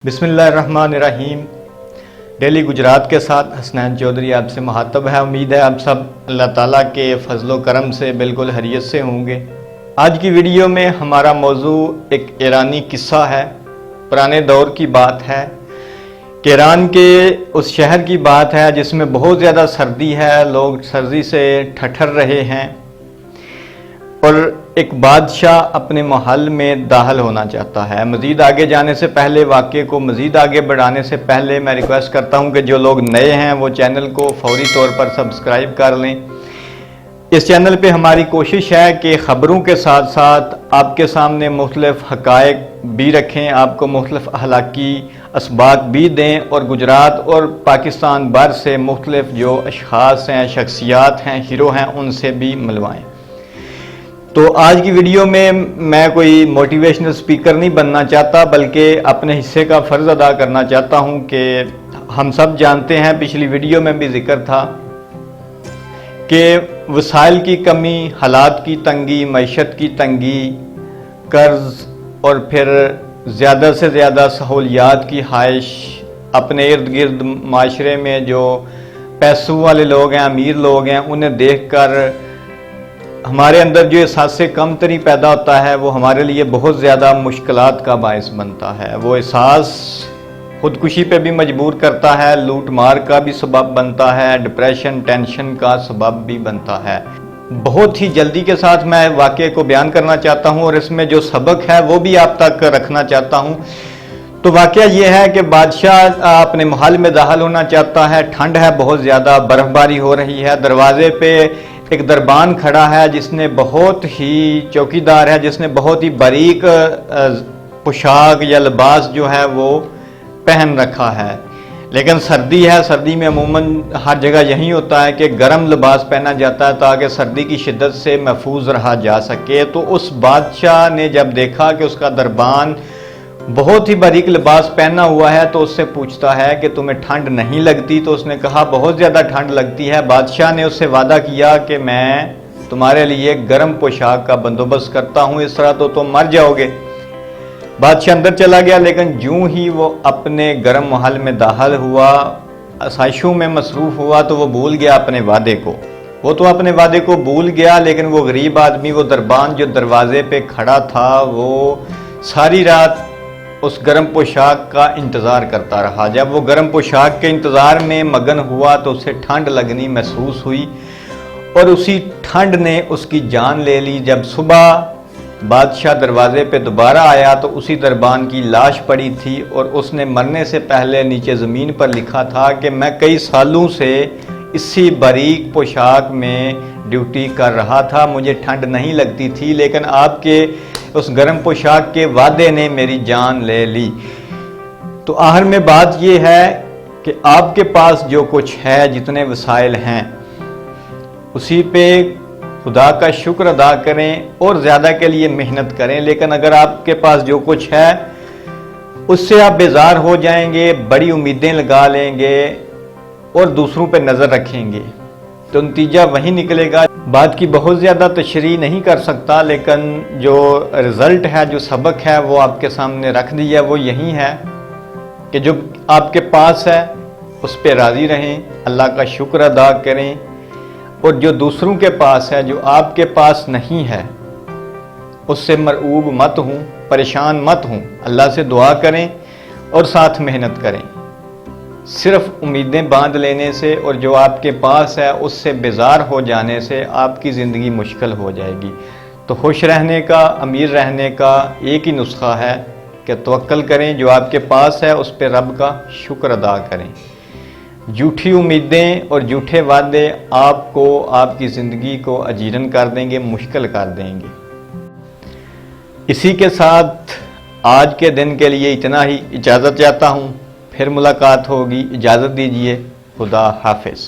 بسم اللہ الرحمن الرحیم۔ ڈیلی گجرات کے ساتھ حسنین چودھری آپ سے مخاطب ہے۔ امید ہے آپ سب اللہ تعالیٰ کے فضل و کرم سے بالکل خیریت سے ہوں گے۔ آج کی ویڈیو میں ہمارا موضوع ایک ایرانی قصہ ہے، پرانے دور کی بات ہے کہ ایران کے اس شہر کی بات ہے جس میں بہت زیادہ سردی ہے، لوگ سردی سے ٹھٹر رہے ہیں، اور ایک بادشاہ اپنے محل میں داخل ہونا چاہتا ہے۔ مزید آگے جانے سے پہلے، واقعے کو مزید آگے بڑھانے سے پہلے میں ریکویسٹ کرتا ہوں کہ جو لوگ نئے ہیں وہ چینل کو فوری طور پر سبسکرائب کر لیں۔ اس چینل پہ ہماری کوشش ہے کہ خبروں کے ساتھ ساتھ آپ کے سامنے مختلف حقائق بھی رکھیں، آپ کو مختلف اخلاقی اسباق بھی دیں، اور گجرات اور پاکستان بھر سے مختلف جو اشخاص ہیں، شخصیات ہیں، ہیرو ہیں، ان سے بھی ملوائیں۔ تو آج کی ویڈیو میں کوئی موٹیویشنل سپیکر نہیں بننا چاہتا، بلکہ اپنے حصے کا فرض ادا کرنا چاہتا ہوں کہ ہم سب جانتے ہیں، پچھلی ویڈیو میں بھی ذکر تھا کہ وسائل کی کمی، حالات کی تنگی، معیشت کی تنگی، قرض، اور پھر زیادہ سے زیادہ سہولیات کی خواہش، اپنے ارد گرد معاشرے میں جو پیسوں والے لوگ ہیں، امیر لوگ ہیں، انہیں دیکھ کر ہمارے اندر جو احساس کمتری پیدا ہوتا ہے، وہ ہمارے لیے بہت زیادہ مشکلات کا باعث بنتا ہے۔ وہ احساس خودکشی پہ بھی مجبور کرتا ہے، لوٹ مار کا بھی سبب بنتا ہے، ڈپریشن، ٹینشن کا سبب بھی بنتا ہے۔ بہت ہی جلدی کے ساتھ میں واقعے کو بیان کرنا چاہتا ہوں، اور اس میں جو سبق ہے وہ بھی آپ تک رکھنا چاہتا ہوں۔ تو واقعہ یہ ہے کہ بادشاہ اپنے محل میں داخل ہونا چاہتا ہے، ٹھنڈ ہے بہت زیادہ، برف باری ہو رہی ہے، دروازے پہ ایک دربان کھڑا ہے جس نے بہت ہی چوکیدار ہے، جس نے بہت ہی باریک پوشاک یا لباس جو ہے وہ پہن رکھا ہے، لیکن سردی ہے۔ سردی میں عموماً ہر جگہ یہی ہوتا ہے کہ گرم لباس پہنا جاتا ہے تاکہ سردی کی شدت سے محفوظ رہا جا سکے۔ تو اس بادشاہ نے جب دیکھا کہ اس کا دربان بہت ہی باریک لباس پہنا ہوا ہے تو اس سے پوچھتا ہے کہ تمہیں ٹھنڈ نہیں لگتی؟ تو اس نے کہا بہت زیادہ ٹھنڈ لگتی ہے۔ بادشاہ نے اس سے وعدہ کیا کہ میں تمہارے لیے گرم پوشاک کا بندوبست کرتا ہوں، اس طرح تو تم مر جاؤ گے۔ بادشاہ اندر چلا گیا، لیکن جوں ہی وہ اپنے گرم محل میں داخل ہوا، آسائشوں میں مصروف ہوا، تو وہ بھول گیا اپنے وعدے کو۔ وہ تو اپنے وعدے کو بھول گیا، لیکن وہ غریب آدمی، وہ دربان جو دروازے پہ کھڑا تھا، وہ ساری رات اس گرم پوشاک کا انتظار کرتا رہا۔ جب وہ گرم پوشاک کے انتظار میں مگن ہوا تو اسے ٹھنڈ لگنی محسوس ہوئی، اور اسی ٹھنڈ نے اس کی جان لے لی۔ جب صبح بادشاہ دروازے پہ دوبارہ آیا تو اسی دربان کی لاش پڑی تھی، اور اس نے مرنے سے پہلے نیچے زمین پر لکھا تھا کہ میں کئی سالوں سے اسی باریک پوشاک میں ڈیوٹی کر رہا تھا، مجھے ٹھنڈ نہیں لگتی تھی، لیکن آپ کے اس گرم پوشاک کے وعدے نے میری جان لے لی۔ تو آخر میں بات یہ ہے کہ آپ کے پاس جو کچھ ہے، جتنے وسائل ہیں، اسی پہ خدا کا شکر ادا کریں اور زیادہ کے لیے محنت کریں۔ لیکن اگر آپ کے پاس جو کچھ ہے اس سے آپ بیزار ہو جائیں گے، بڑی امیدیں لگا لیں گے اور دوسروں پہ نظر رکھیں گے، تو نتیجہ وہی نکلے گا۔ بات کی بہت زیادہ تشریح نہیں کر سکتا، لیکن جو رزلٹ ہے، جو سبق ہے، وہ آپ کے سامنے رکھ دیا۔ وہ یہی ہے کہ جو آپ کے پاس ہے اس پہ راضی رہیں، اللہ کا شکر ادا کریں، اور جو دوسروں کے پاس ہے، جو آپ کے پاس نہیں ہے، اس سے مرعوب مت ہوں، پریشان مت ہوں۔ اللہ سے دعا کریں اور ساتھ محنت کریں۔ صرف امیدیں باندھ لینے سے اور جو آپ کے پاس ہے اس سے بیزار ہو جانے سے آپ کی زندگی مشکل ہو جائے گی۔ تو خوش رہنے کا، امیر رہنے کا ایک ہی نسخہ ہے کہ توکل کریں، جو آپ کے پاس ہے اس پہ رب کا شکر ادا کریں۔ جھوٹی امیدیں اور جھوٹے وعدے آپ کو، آپ کی زندگی کو اجیرن کر دیں گے، مشکل کر دیں گے۔ اسی کے ساتھ آج کے دن کے لیے اتنا ہی، اجازت چاہتا ہوں، پھر ملاقات ہوگی، اجازت دیجیے، خدا حافظ۔